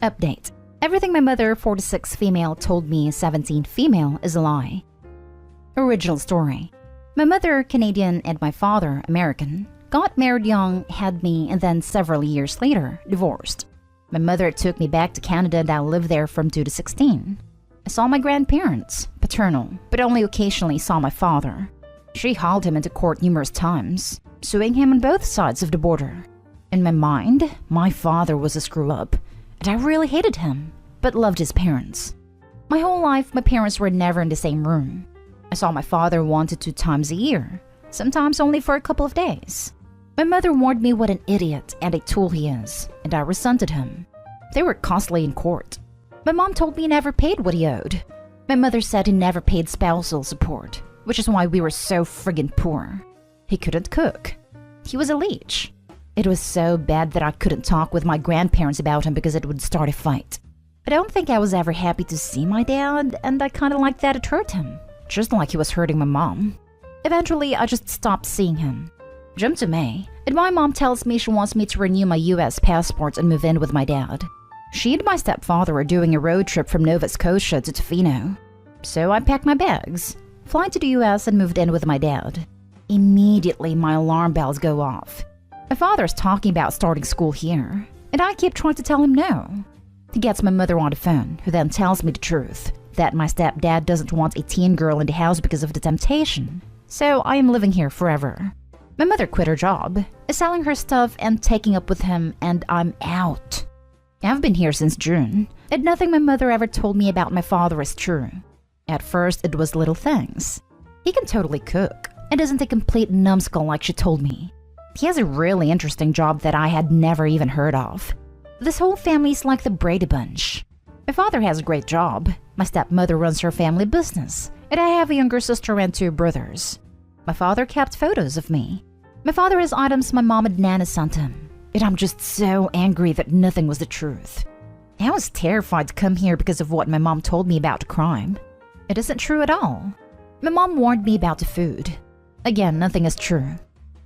Update. Everything my mother, 46 female, told me, 17 female, is a lie. Original story. My mother, Canadian, and my father, American, got married young, had me, and then several years later, divorced. My mother took me back to Canada and I lived there from 2 to 16. I saw my grandparents, paternal, but only occasionally saw my father. She hauled him into court numerous times, suing him on both sides of the border. In my mind, my father was a screw-up, and I really hated him, but loved his parents. My whole life, my parents were never in the same room. I saw my father 1 to 2 times a year, sometimes only for a couple of days. My mother warned me what an idiot and a tool he is, and I resented him. They were constantly in court. My mom told me he never paid what he owed. My mother said he never paid spousal support, which is why we were so friggin' poor. He couldn't cook. He was a leech. It was so bad that I couldn't talk with my grandparents about him because it would start a fight. I don't think I was ever happy to see my dad, and I kinda liked that it hurt him, just like he was hurting my mom. Eventually, I just stopped seeing him. Jump to May, and my mom tells me she wants me to renew my US passport and move in with my dad. She and my stepfather are doing a road trip from Nova Scotia to Tofino. So I packed my bags, fly to the US and moved in with my dad. Immediately, my alarm bells go off. My father's talking about starting school here, and I keep trying to tell him no. He gets my mother on the phone, who then tells me the truth, that my stepdad doesn't want a teen girl in the house because of the temptation. So I am living here forever. My mother quit her job, is selling her stuff and taking up with him, and I'm out. I've been here since June, and nothing my mother ever told me about my father is true. At first, it was little things. He can totally cook, and isn't a complete numbskull like she told me. He has a really interesting job that I had never even heard of. This whole family's like the Brady Bunch. My father has a great job, my stepmother runs her family business, and I have a younger sister and 2 brothers. My father kept photos of me. My father has items my mom and Nana sent him, and I'm just so angry that nothing was the truth. I was terrified to come here because of what my mom told me about the crime. It isn't true at all. My mom warned me about the food. Again, nothing is true.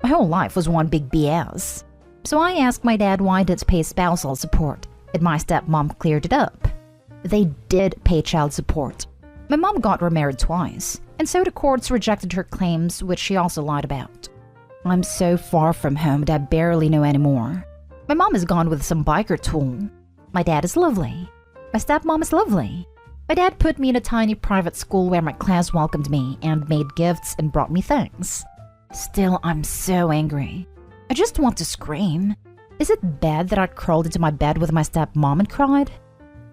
My whole life was one big BS. So I asked my dad why did pay spousal support, and my stepmom cleared it up. They did pay child support. My mom got remarried twice, and so the courts rejected her claims, which she also lied about. I'm so far from home that I barely know anymore. My mom is gone with some biker tool. My dad is lovely. My stepmom is lovely. My dad put me in a tiny private school where my class welcomed me and made gifts and brought me things. Still, I'm so angry. I just want to scream. Is it bad that I crawled into my bed with my stepmom and cried?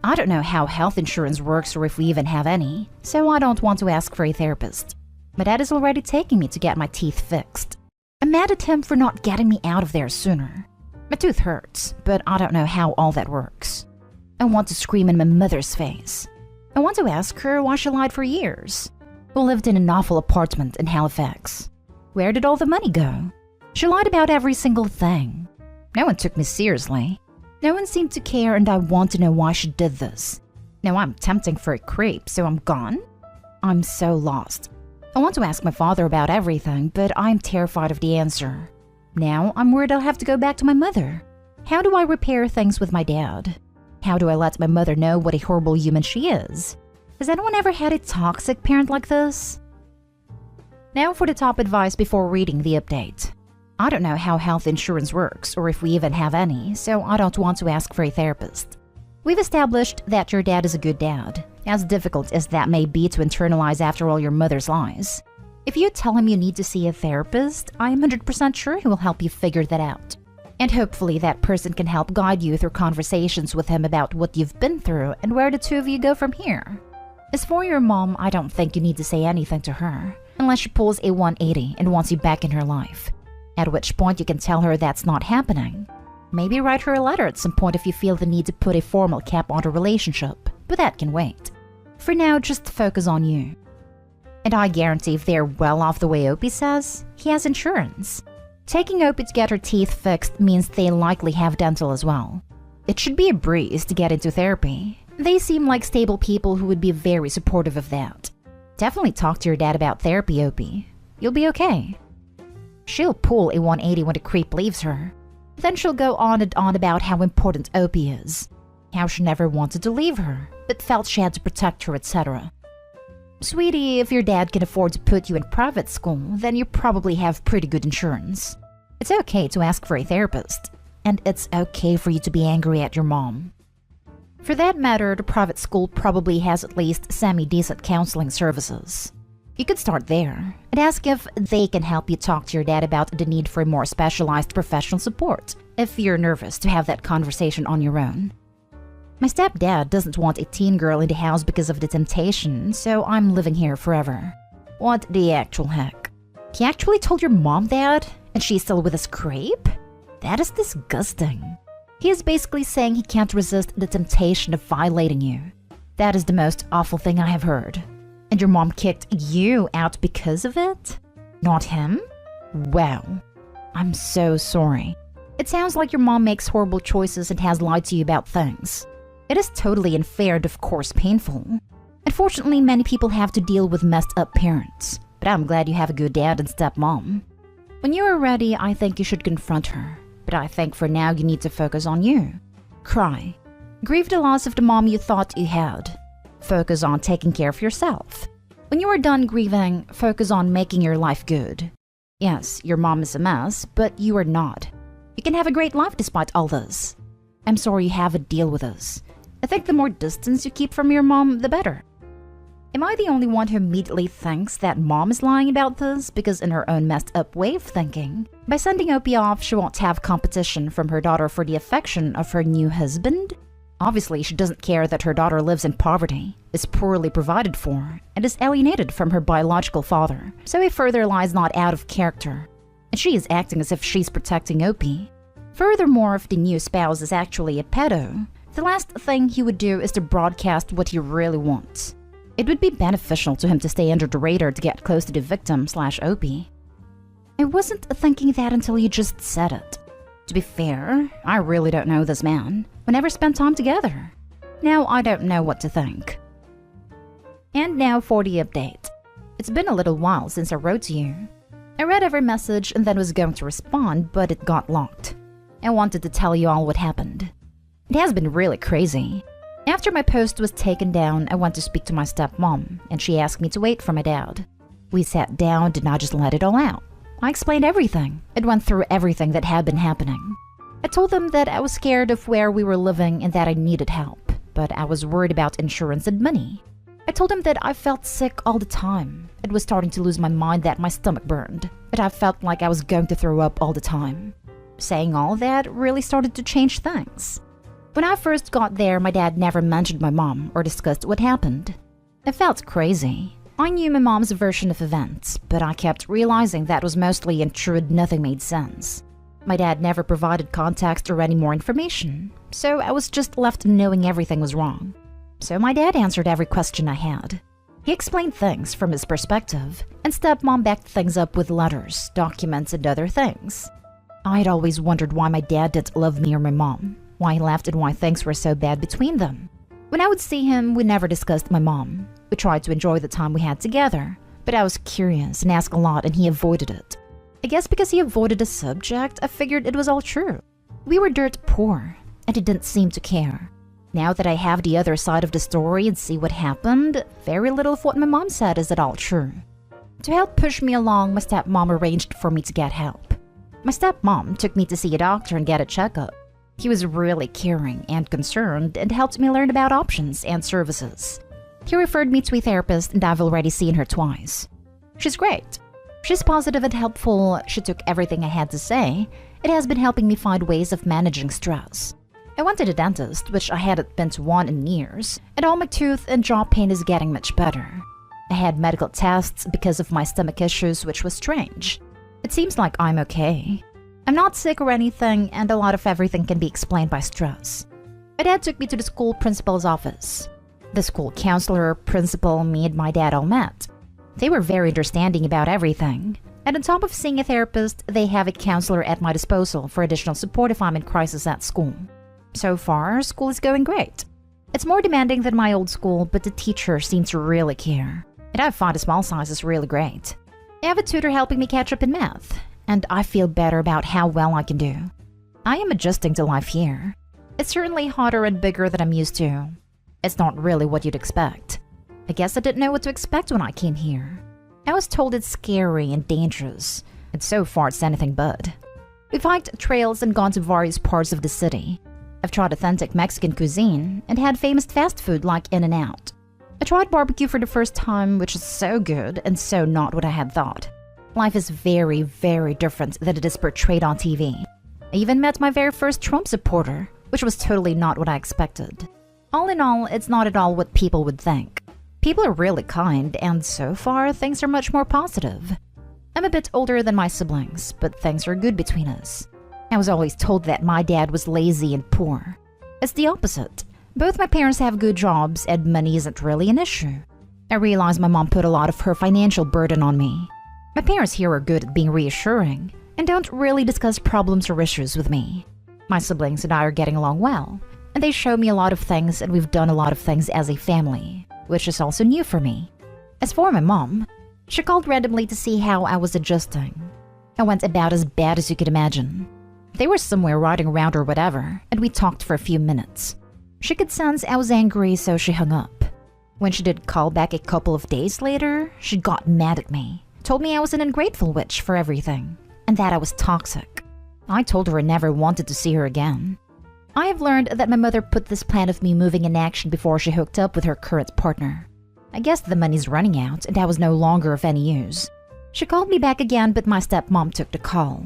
I don't know how health insurance works or if we even have any, so I don't want to ask for a therapist. My dad is already taking me to get my teeth fixed. I'm mad at him for not getting me out of there sooner. My tooth hurts, but I don't know how all that works. I want to scream in my mother's face. I want to ask her why she lied for years. We lived in an awful apartment in Halifax. Where did all the money go? She lied about every single thing. No one took me seriously. No one seemed to care, and I want to know why she did this. Now I'm tempting for a creep, so I'm gone? I'm so lost. I want to ask my father about everything, but I'm terrified of the answer. Now I'm worried I'll have to go back to my mother. How do I repair things with my dad? How do I let my mother know what a horrible human she is? Has anyone ever had a toxic parent like this? Now for the top advice before reading the update. I don't know how health insurance works or if we even have any, so I don't want to ask for a therapist. We've established that your dad is a good dad, as difficult as that may be to internalize after all your mother's lies. If you tell him you need to see a therapist, I'm 100% sure he will help you figure that out. And hopefully that person can help guide you through conversations with him about what you've been through and where the 2 of you go from here. As for your mom, I don't think you need to say anything to her, unless she pulls a 180 and wants you back in her life. At which point you can tell her that's not happening. Maybe write her a letter at some point if you feel the need to put a formal cap on the relationship, but that can wait. For now, just focus on you. And I guarantee if they're well off the way Opie says, he has insurance. Taking Opie to get her teeth fixed means they likely have dental as well. It should be a breeze to get into therapy. They seem like stable people who would be very supportive of that. Definitely talk to your dad about therapy, Opie. You'll be okay. She'll pull a 180 when the creep leaves her. Then she'll go on and on about how important Opie is. how she never wanted to leave her, but felt she had to protect her, etc. Sweetie, if your dad can afford to put you in private school, then you probably have pretty good insurance. It's okay to ask for a therapist, and it's okay for you to be angry at your mom. For that matter, the private school probably has at least semi-decent counseling services. You could start there and ask if they can help you talk to your dad about the need for more specialized professional support if you're nervous to have that conversation on your own. My stepdad doesn't want a teen girl in the house because of the temptation, so I'm living here forever. What the actual heck? He actually told your mom that? And she's still with his creep? That is disgusting. He is basically saying he can't resist the temptation of violating you. That is the most awful thing I have heard. And your mom kicked you out because of it? Not him? Wow. I'm so sorry. It sounds like your mom makes horrible choices and has lied to you about things. It is totally unfair and of course painful. Unfortunately, many people have to deal with messed up parents, but I'm glad you have a good dad and stepmom. When you are ready, I think you should confront her, but I think for now you need to focus on you. Cry. Grieve the loss of the mom you thought you had. Focus on taking care of yourself. When you are done grieving, focus on making your life good. Yes, your mom is a mess, but you are not. You can have a great life despite all this. I'm sorry you have to deal with this. I think the more distance you keep from your mom, the better. Am I the only one who immediately thinks that mom is lying about this because in her own messed up way of thinking, by sending Opie off, she won't have competition from her daughter for the affection of her new husband? Obviously, she doesn't care that her daughter lives in poverty, is poorly provided for, and is alienated from her biological father, so a further lie is not out of character. And she is acting as if she's protecting Opie. Furthermore, if the new spouse is actually a pedo, the last thing he would do is to broadcast what he really wants. It would be beneficial to him to stay under the radar to get close to the victim/Opie. I wasn't thinking that until you just said it. To be fair, I really don't know this man. We never spent time together. Now I don't know what to think. And now for the update. It's been a little while since I wrote to you. I read every message and then was going to respond, but it got locked. I wanted to tell you all what happened. It has been really crazy. After my post was taken down, I went to speak to my stepmom, and she asked me to wait for my dad. We sat down and I just let it all out. I explained everything. It went through everything that had been happening. I told them that I was scared of where we were living and that I needed help, but I was worried about insurance and money. I told him that I felt sick all the time. It was starting to lose my mind that my stomach burned, but I felt like I was going to throw up all the time. Saying all that really started to change things. When I first got there, my dad never mentioned my mom or discussed what happened. I felt crazy. I knew my mom's version of events, but I kept realizing that was mostly untrue and nothing made sense. My dad never provided context or any more information, so I was just left knowing everything was wrong. So my dad answered every question I had. He explained things from his perspective, and stepmom backed things up with letters, documents, and other things. I'd always wondered why my dad didn't love me or my mom, why he left and why things were so bad between them. When I would see him, we never discussed my mom. We tried to enjoy the time we had together, but I was curious and asked a lot and he avoided it. I guess because he avoided the subject, I figured it was all true. We were dirt poor, and he didn't seem to care. Now that I have the other side of the story and see what happened, very little of what my mom said is at all true. To help push me along, my stepmom arranged for me to get help. My stepmom took me to see a doctor and get a checkup. He was really caring and concerned and helped me learn about options and services. He referred me to a therapist and I've already seen her twice. She's great. She's positive and helpful. She took everything I had to say. It has been helping me find ways of managing stress. I went to the dentist, which I hadn't been to one in years, and all my tooth and jaw pain is getting much better. I had medical tests because of my stomach issues, which was strange. It seems like I'm okay. I'm not sick or anything, and a lot of everything can be explained by stress. My dad took me to the school principal's office. The school counselor, principal, me, and my dad all met. They were very understanding about everything. And on top of seeing a therapist, they have a counselor at my disposal for additional support if I'm in crisis at school. So far, school is going great. It's more demanding than my old school, but the teacher seems to really care. And I find the small sizes really great. I have a tutor helping me catch up in math, and I feel better about how well I can do. I am adjusting to life here. It's certainly hotter and bigger than I'm used to. It's not really what you'd expect. I guess I didn't know what to expect when I came here. I was told it's scary and dangerous, and so far it's anything but. We've hiked trails and gone to various parts of the city. I've tried authentic Mexican cuisine and had famous fast food like In-N-Out. I tried barbecue for the first time, which is so good and so not what I had thought. Life is very, very different than it is portrayed on TV. I even met my very first Trump supporter, which was totally not what I expected. All in all, it's not at all what people would think. People are really kind, and so far, things are much more positive. I'm a bit older than my siblings, but things are good between us. I was always told that my dad was lazy and poor. It's the opposite. Both my parents have good jobs, and money isn't really an issue. I realize my mom put a lot of her financial burden on me. My parents here are good at being reassuring and don't really discuss problems or issues with me. My siblings and I are getting along well, and they show me a lot of things, and we've done a lot of things as a family, which is also new for me. As for my mom, she called randomly to see how I was adjusting. I went about as bad as you could imagine. They were somewhere riding around or whatever, and we talked for a few minutes. She could sense I was angry, so she hung up. When she did call back a couple of days later, she got mad at me, told me I was an ungrateful witch for everything, and that I was toxic. I told her I never wanted to see her again. I have learned that my mother put this plan of me moving in action before she hooked up with her current partner. I guess the money's running out, and I was no longer of any use. She called me back again, but my stepmom took the call.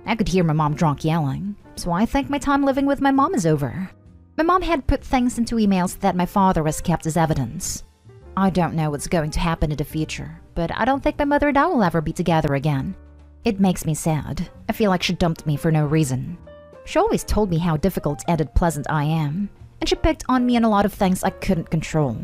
I could hear my mom drunk yelling, so I think my time living with my mom is over. My mom had put things into emails that my father has kept as evidence. I don't know what's going to happen in the future, but I don't think my mother and I will ever be together again. It makes me sad. I feel like she dumped me for no reason. She always told me how difficult and unpleasant I am, and she picked on me in a lot of things I couldn't control.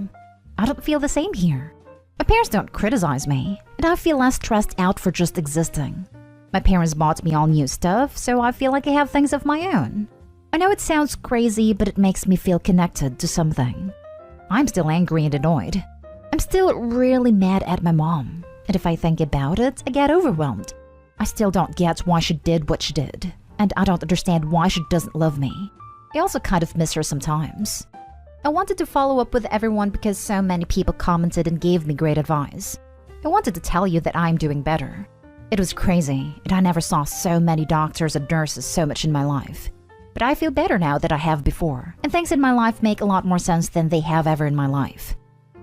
I don't feel the same here. My parents don't criticize me, and I feel less stressed out for just existing. My parents bought me all new stuff, so I feel like I have things of my own. I know it sounds crazy, but it makes me feel connected to something. I'm still angry and annoyed. I'm still really mad at my mom, and if I think about it, I get overwhelmed. I still don't get why she did what she did, and I don't understand why she doesn't love me. I also kind of miss her sometimes. I wanted to follow up with everyone because so many people commented and gave me great advice. I wanted to tell you that I'm doing better. It was crazy, and I never saw so many doctors and nurses so much in my life. But I feel better now than I have before, and things in my life make a lot more sense than they have ever in my life.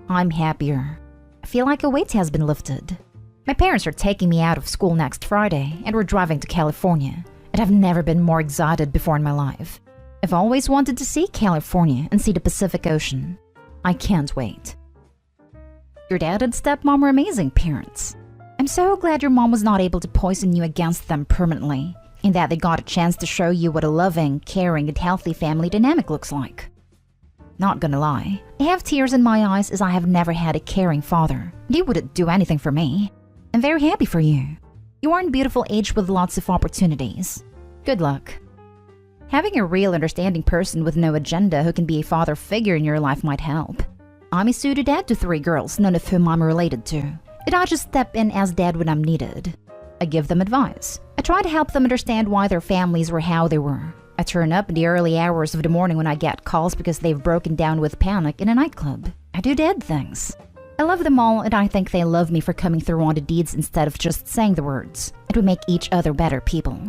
I'm happier. I feel like a weight has been lifted. My parents are taking me out of school next Friday, and we're driving to California, and I've never been more excited before in my life. I've always wanted to see California and see the Pacific Ocean. I can't wait. Your dad and stepmom were amazing parents. I'm so glad your mom was not able to poison you against them permanently, and that they got a chance to show you what a loving, caring, and healthy family dynamic looks like. Not gonna lie, I have tears in my eyes as I have never had a caring father, and he wouldn't do anything for me. I'm very happy for you. You are in a beautiful age with lots of opportunities. Good luck. Having a real understanding person with no agenda who can be a father figure in your life might help. I'm a pseudo dad to 3 girls, none of whom I'm related to, and I just step in as dad when I'm needed. I give them advice. I try to help them understand why their families were how they were. I turn up in the early hours of the morning when I get calls because they've broken down with panic in a nightclub. I do dad things. I love them all, and I think they love me for coming through on the deeds instead of just saying the words. It would make each other better people.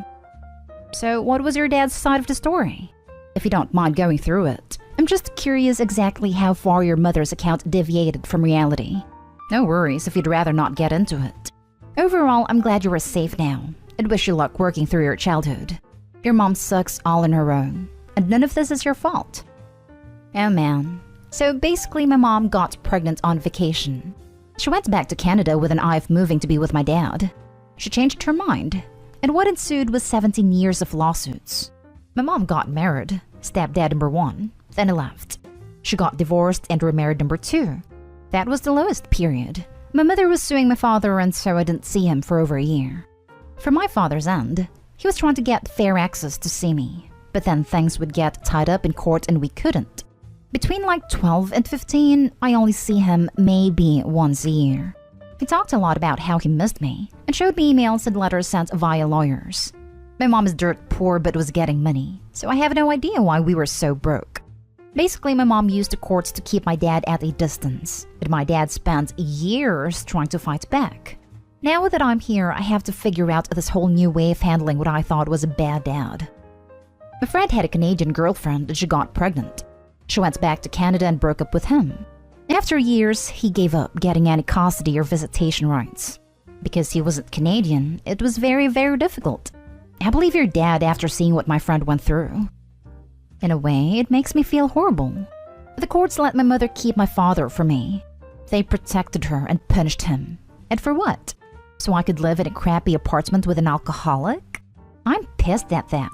So what was your dad's side of the story? If you don't mind going through it, I'm just curious exactly how far your mother's account deviated from reality. No worries if you'd rather not get into it. Overall, I'm glad you are safe now, and wish you luck working through your childhood. Your mom sucks all on her own, and none of this is your fault. Oh man. So basically my mom got pregnant on vacation. She went back to Canada with an eye of moving to be with my dad. She changed her mind, and what ensued was 17 years of lawsuits. My mom got married, stepdad number 1, then he left. She got divorced and remarried number 2. That was the lowest period. My mother was suing my father, and so I didn't see him for over a year. From my father's end, he was trying to get fair access to see me, but then things would get tied up in court and we couldn't. Between like 12 and 15, I only see him maybe once a year. He talked a lot about how he missed me and showed me emails and letters sent via lawyers. My mom is dirt poor but was getting money, so I have no idea why we were so broke. Basically, my mom used the courts to keep my dad at a distance, but my dad spent years trying to fight back. Now that I'm here, I have to figure out this whole new way of handling what I thought was a bad dad. My friend had a Canadian girlfriend and she got pregnant. She went back to Canada and broke up with him. After years, he gave up getting any custody or visitation rights. Because he wasn't Canadian, it was very, very difficult. I believe your dad after seeing what my friend went through. In a way, it makes me feel horrible. The courts let my mother keep my father from me. They protected her and punished him. And for what? So I could live in a crappy apartment with an alcoholic? I'm pissed at that.